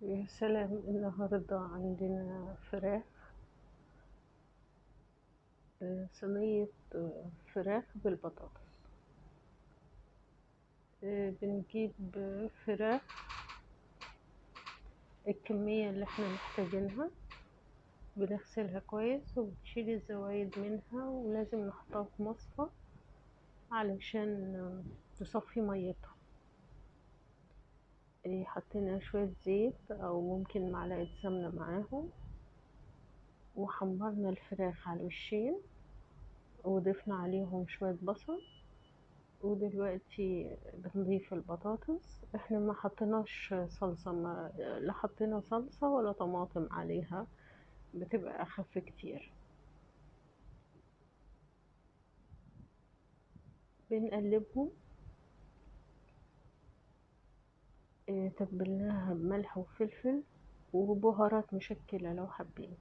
يا سلام، النهاردة عندنا فراخ. صينية فراخ بالبطاطس. بنجيب فراخ الكمية اللي احنا محتاجينها، بنغسلها كويس وبنشيل الزوايد منها، ولازم نحطها في مصفى علشان تصفي ميتها. حطينا شوية زيت أو ممكن معلقة سمنة معاهم، وحمرنا الفراخ على الوشين، وضفنا عليهم شوية بصل. ودلوقتي بنضيف البطاطس. احنا ما حطيناش صلصة، ما لا حطينا صلصة ولا طماطم عليها، بتبقى أخف كتير. بنقلبهم. تبلناها بملح وفلفل وبهارات مشكلة لو حابين.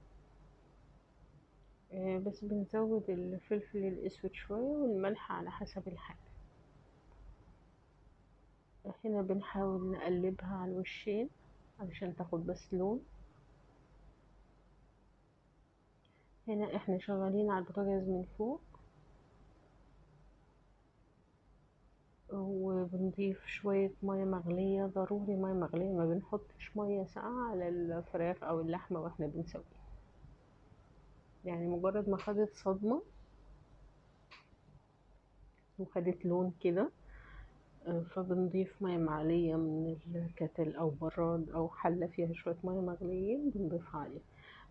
بس بنزود الفلفل الأسود شوية والملح على حسب الحاجة. هنا بنحاول نقلبها على الوشين علشان تاخد بس لون. هنا احنا شغالين على البوتاجاز من فوق، وبنضيف شوية مية مغلية. ضروري مية مغلية، ما بنحطش مية ساقعة على الفراخ أو اللحمة واحنا بنسويها، يعني مجرد ما خدت صدمة وخدت لون كده. فبنضيف مية مغلية من الكتل أو براد أو حلة فيها شوية مية مغليين بنضيفها عليها.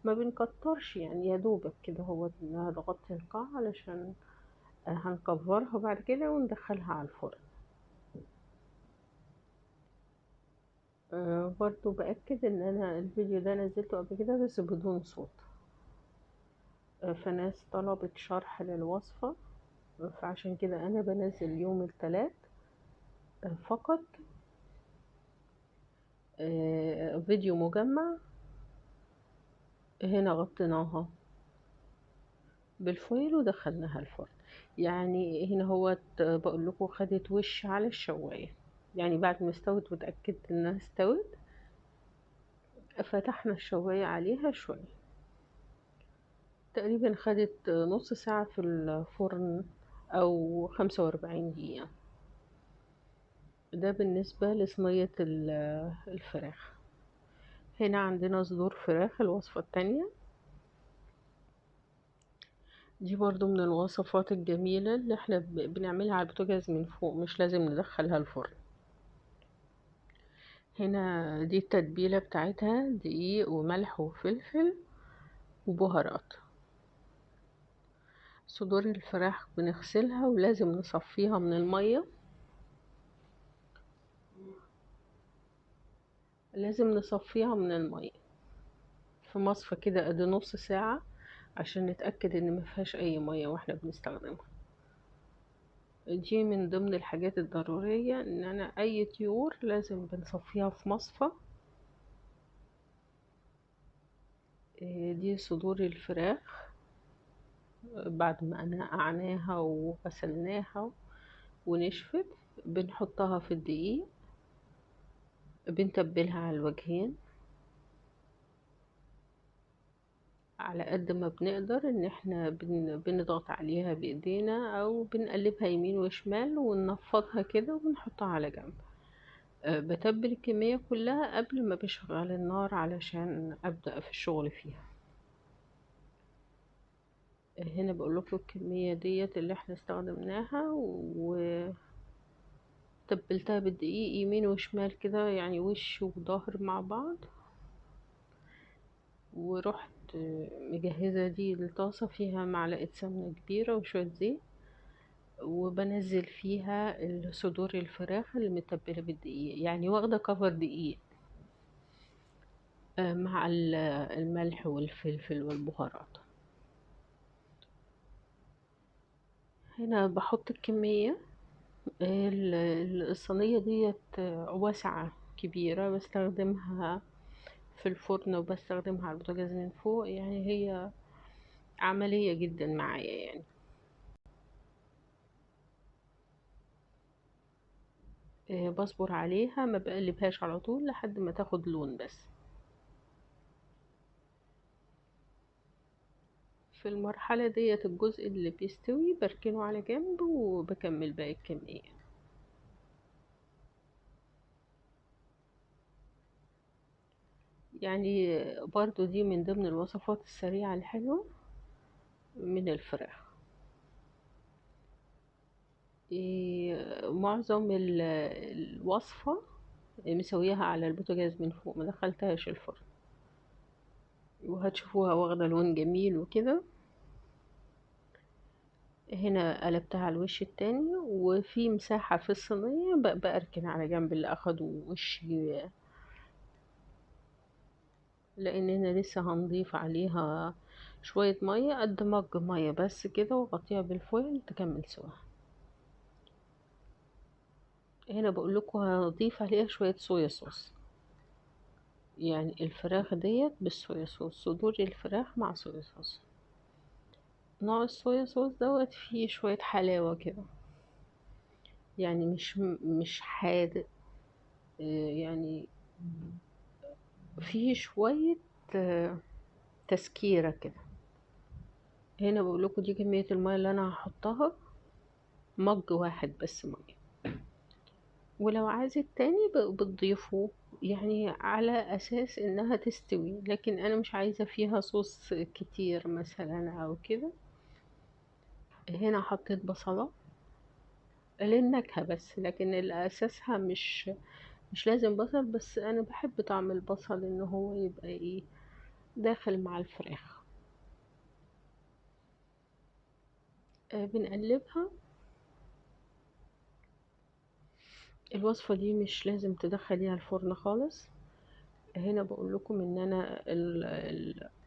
ما بنكترش، يعني يا دوبك كده، هو نغطي القاع علشان هنكفرها بعد كده وندخلها على الفرن. برضو بأكد ان انا الفيديو ده نزلته قبل كده بس بدون صوت. فناس طلبت شرح للوصفة، فعشان كده انا بنزل يوم الثلاث فقط فيديو مجمع. هنا غطيناها بالفويل ودخلناها الفرن. يعني هنا هو بقول لكم خدت وش على الشواية، يعني بعد ما استوت وتأكدت انها استوت فتحنا الشواية عليها شوية. تقريبا خدت نص ساعة في الفرن أو 45 دقيقة. ده بالنسبة لصينية الفراخ. هنا عندنا صدور فراخ الوصفة التانية. دي برضو من الوصفات الجميلة اللي احنا بنعملها على البوتاجاز من فوق، مش لازم ندخلها الفرن. هنا دي التتبيلة بتاعتها: دقيق وملح وفلفل وبهارات. صدور الفراخ بنغسلها ولازم نصفيها من المية. لازم نصفيها من المية في مصفى كده قد نص ساعة عشان نتأكد ان مفيهاش اي مية واحنا بنستخدمها. دي من ضمن الحاجات الضرورية، ان انا اي طيور لازم بنصفيها في مصفى. دي صدور الفراخ بعد ما نقعناها وغسلناها ونشفت. بنحطها في الدقيق، بنتبلها على الوجهين على قد ما بنقدر، ان احنا بنضغط عليها بايدينا او بنقلبها يمين وشمال وننفضها كده وبنحطها على جنب. بتبل الكمية كلها قبل ما بشغل النار علشان ابدأ في الشغل فيها. هنا بقول لكم الكمية ديت اللي احنا استخدمناها، وتبلتها بالدقيق يمين وشمال كده، يعني وش وظهر مع بعض. ورحت مجهزة دي الطاسة فيها معلقة سمنة كبيرة وشوية زيت، وبنزل فيها صدور الفراخ اللي متبلة بالدقيق، يعني واخدة كفر دقيق مع الملح والفلفل والبهارات. هنا بحط الكمية. الصينية ديت واسعة كبيرة، بستخدمها في الفرن وبستخدمها على البوتاجاز من فوق، يعني هي عملية جدا معايا يعني. بصبر عليها، ما بقلبهاش على طول لحد ما تاخد لون بس. في المرحلة ديّة الجزء اللي بيستوي باركنه على جنب وباكمّل باقي الكمية. يعني برضه دي من ضمن الوصفات السريعة الحلوة من الفراخ. معظم الوصفة مسوياها على البوتاجاز من فوق، ما دخلتهاش الفرن، وهتشوفوها واخدة لون جميل وكده. هنا قلبتها على الوش التاني، وفي مساحة في الصينية بأركن على جنب اللي أخدوا وش، لأننا لسه هنضيف عليها شوية مية قد مج مية بس كده، وغطيها بالفويل تكمل سواها. هنا بقول لكم هضيف عليها شوية صويا صوص، يعني الفراخ ديت بالصويا صوص، صدور الفراخ مع صويا صوص. نوع الصويا صوص دوت فيه شوية حلاوة كده، يعني مش حادق، يعني فيه شوية آه، تسكيرة كده. هنا بقول لكم دي كمية المية اللي أنا هحطها، مج واحد بس مية، ولو عايز التاني بتضيفه يعني على أساس إنها تستوي، لكن أنا مش عايزة فيها صوص كتير مثلا أو كده. هنا حطيت بصلة للنكهة بس، لكن الأساسها مش لازم بصل، بس أنا بحب طعم البصل إن هو يبقى إيه داخل مع الفراخ. بنقلبها. الوصفة دي مش لازم تدخليها الفرن خالص. هنا بقول لكم ان انا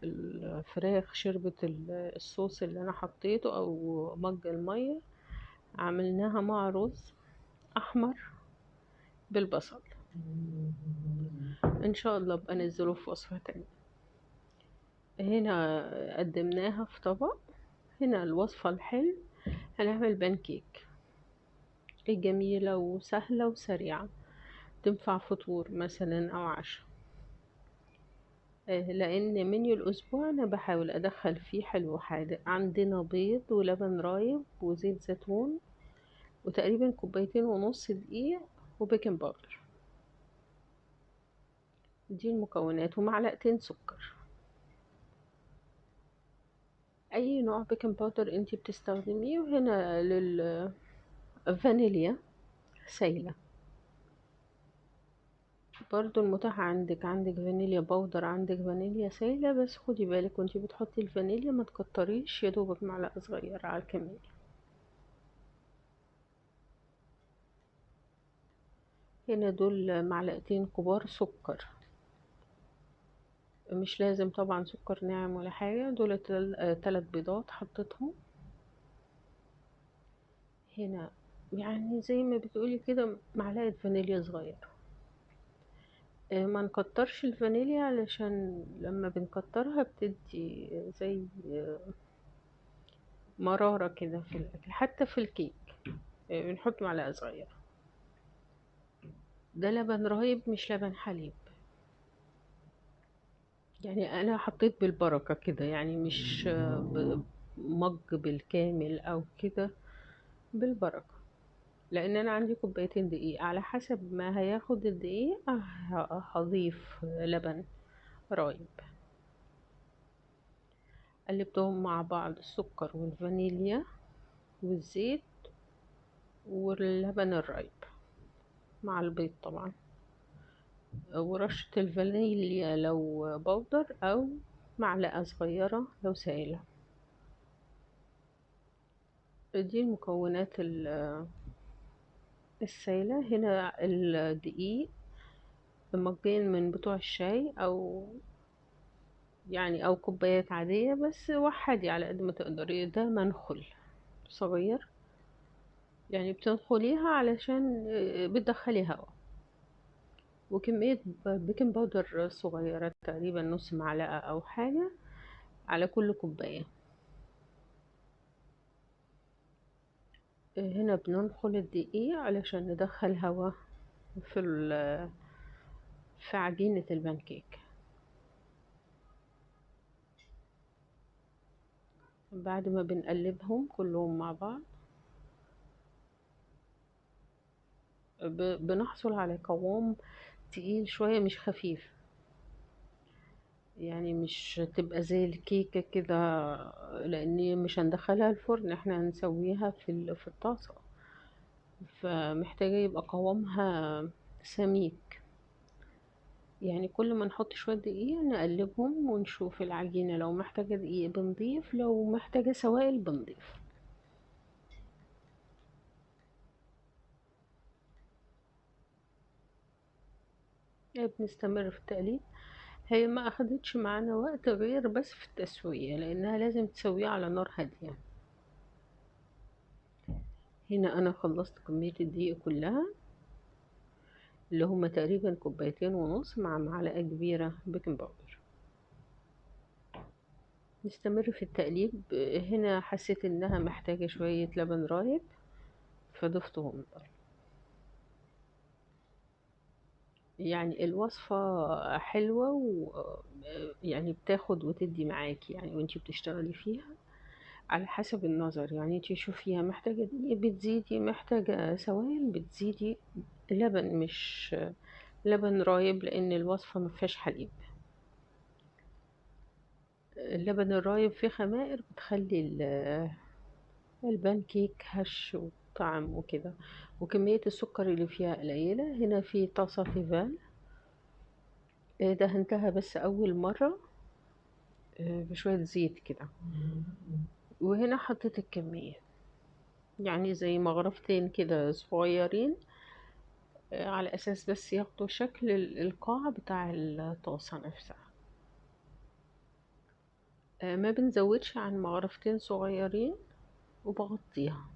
الفراخ شربت الصوص اللي انا حطيته او مج المية، عملناها مع رز احمر بالبصل. ان شاء الله ابقى انزله في وصفة تانية. هنا قدمناها في طبق. هنا الوصفة الحلو، هنعمل بانكيك جميلة وسهلة وسريعة، تنفع فطور مثلا او عشاء. لان منيو الاسبوع انا بحاول ادخل فيه حلو وحادق. عندنا بيض ولبن رايب وزيت زيتون وتقريبا كوبايتين ونص دقيق وبيكنج باودر. دي المكونات، ومعلقتين سكر. اي نوع بيكنج باودر انتي بتستخدميه. وهنا للفانيليا سايلة برضو المتاح عندك فانيليا باودر، عندك فانيليا سايلة، بس خدي بالك وانتي بتحطي الفانيليا ما تكتريش، يا دوبك معلقة صغيرة على الكمية. هنا دول معلقتين كبار سكر، مش لازم طبعا سكر ناعم ولا حاجة. دول 3 بيضات حطيتهم. هنا يعني زي ما بتقولي كده معلقة فانيليا صغيرة. ما نكترش الفانيليا علشان لما بنكترها بتدي زي مرارة كده في الأكل، حتى في الكيك بنحط معلقة صغيرة. ده لبن رايب مش لبن حليب، يعني أنا حطيت بالبركة كده، يعني مش مج بالكامل أو كده، بالبركة. لان انا عندي كوبايتين دقيق، على حسب ما هياخد الدقيق هضيف لبن رايب. قلبتهم مع بعض، السكر والفانيليا والزيت واللبن الرايب مع البيض طبعا، ورشة الفانيليا لو بودر او معلقة صغيرة لو سائلة. دي المكونات السائلة. هنا الدقيق مجين من بتوع الشاي، او كوبايات عادية، بس وحدي على قد ما تقدري. ده منخل صغير، يعني بتنخليها علشان بتدخلي هوا. وكمية بيكنج باودر صغيرة، تقريبا نص معلقة او حاجة على كل كوباية. هنا بننخل الدقيق علشان ندخل هوا في في عجينة البانكيك. بعد ما بنقلبهم كلهم مع بعض بنحصل على قوام تقيل شوية مش خفيف، يعني مش تبقى زي الكيكة كده، لأن مش هندخلها الفرن، احنا هنسويها في الطاسة، فمحتاجة يبقى قوامها سميك. يعني كل ما نحط شوية دقيق نقلبهم ونشوف العجينة، لو محتاجة دقيق بنضيف، لو محتاجة سوائل بنضيف. بنستمر في التقليب. هي ما أخدتش معانا وقت غير بس في التسوية، لأنها لازم تسويها على نار هادية. هنا أنا خلصت كمية الدقيق كلها، اللي هما تقريبا كوبايتين ونص مع معلقة كبيرة بيكنج باودر. نستمر في التقليب. هنا حسيت إنها محتاجة شوية لبن رايب فضفتهم. يعني الوصفة حلوة يعني بتاخد وتدي معاكي، يعني وانتي بتشتغلي فيها على حسب النظر. يعني انتي شوفيها محتاجة دقيق بتزيدي، محتاجة سوائل بتزيدي، لبن مش لبن رايب لأن الوصفة مفيهاش حليب. اللبن الرايب فيه خمائر بتخلي البان كيك هش وطعم وكده، وكمية السكر اللي فيها قليلة. هنا في طاسة تيفال دهنتها بس أول مرة بشوية زيت كده، وهنا حطيت الكمية، يعني زي مغرفتين كده صغيرين، على أساس بس ياخدوا شكل القاع بتاع الطاسة نفسها. ما بنزودش عن مغرفتين صغيرين، وبغطيها.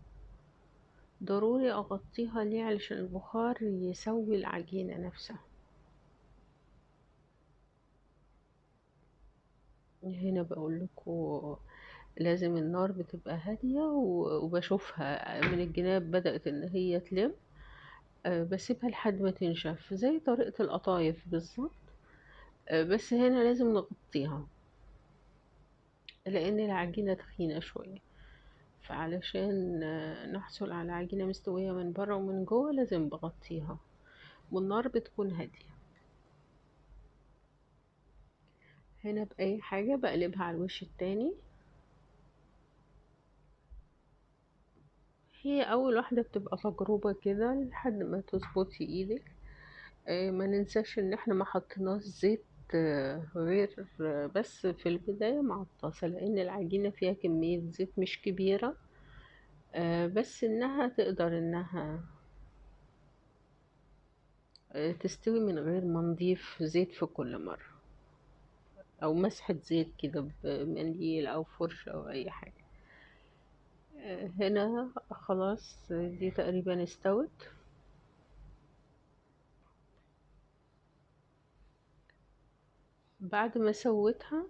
ضروري أغطيها ليه؟ علشان البخار يسوي العجينة نفسها. هنا بقول لكم لازم النار بتبقى هادية، وبشوفها من الجناب بدأت إن هي تلم. بسيبها لحد ما تنشف زي طريقة القطايف بالظبط. بس هنا لازم نغطيها لأن العجينة تخينة شوية، فعلشان نحصل على عجينة مستوية من بره ومن جوه لازم بغطيها، والنار بتكون هادية. هنا بأي حاجة بقلبها على الوش التاني. هي أول واحدة بتبقى تجربة كده لحد ما تظبطي ايدك. ما ننساش ان احنا ما حطيناش زيت غير بس في البداية مع الطاسة، لأن العجينة فيها كمية زيت مش كبيرة، بس إنها تقدر إنها تستوي من غير ما نضيف زيت في كل مرة، أو مسحة زيت كده بمنديل أو فرشة أو أي حاجة. هنا خلاص دي تقريبا استوت. بعد ما سويتها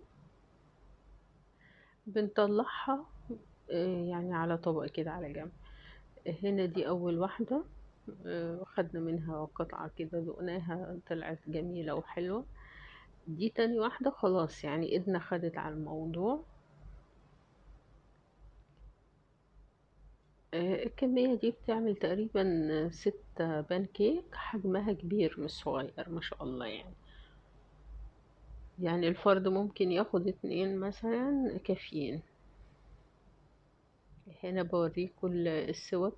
بنطلعها يعني على طبق كده على جنب. هنا دي أول واحدة، خدنا منها قطعة كده دقناها طلعت جميلة وحلوة. دي تاني واحدة خلاص يعني ايدنا خدت على الموضوع. الكمية دي بتعمل تقريبا 6 بان كيك، حجمها كبير مش صغير ما شاء الله يعني. يعني الفرد ممكن ياخد 2 مثلا كافيين. هنا بوريكم السوا.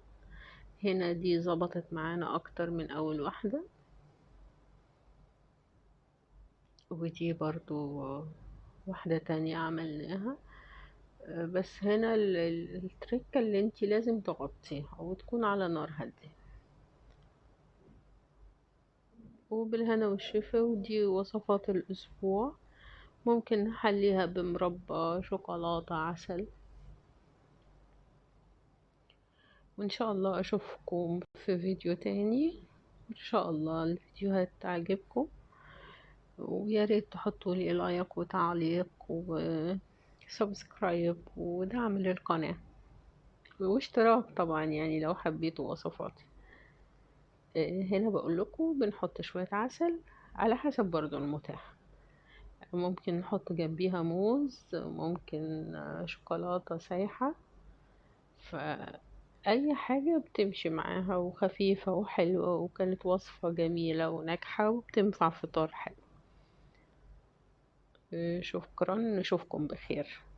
هنا دي ظبطت معانا اكتر من اول واحدة، ودي برضو واحدة تانية عملناها. بس هنا التركة اللي انتي لازم تغطيها وتكون على نار هادية. وبالهنا والشفا. ودي وصفات الأسبوع، ممكن نحليها بمربى شوكولاتة عسل. وإن شاء الله أشوفكم في فيديو تاني. إن شاء الله الفيديوهات تعجبكم، ويا ريت تحطوا لي لايك وتعليق وسبسكرايب ودعم للقناة، واشتراك طبعا يعني لو حبيتوا وصفاتي. هنا بقول لكم بنحط شوية عسل على حسب برضو المتاح. ممكن نحط جنبيها موز، ممكن شوكولاتة سايحة. فأي حاجة بتمشي معاها وخفيفة وحلوة، وكانت وصفة جميلة وناجحة وبتنفع فطار حلو. شكرا، نشوفكم بخير.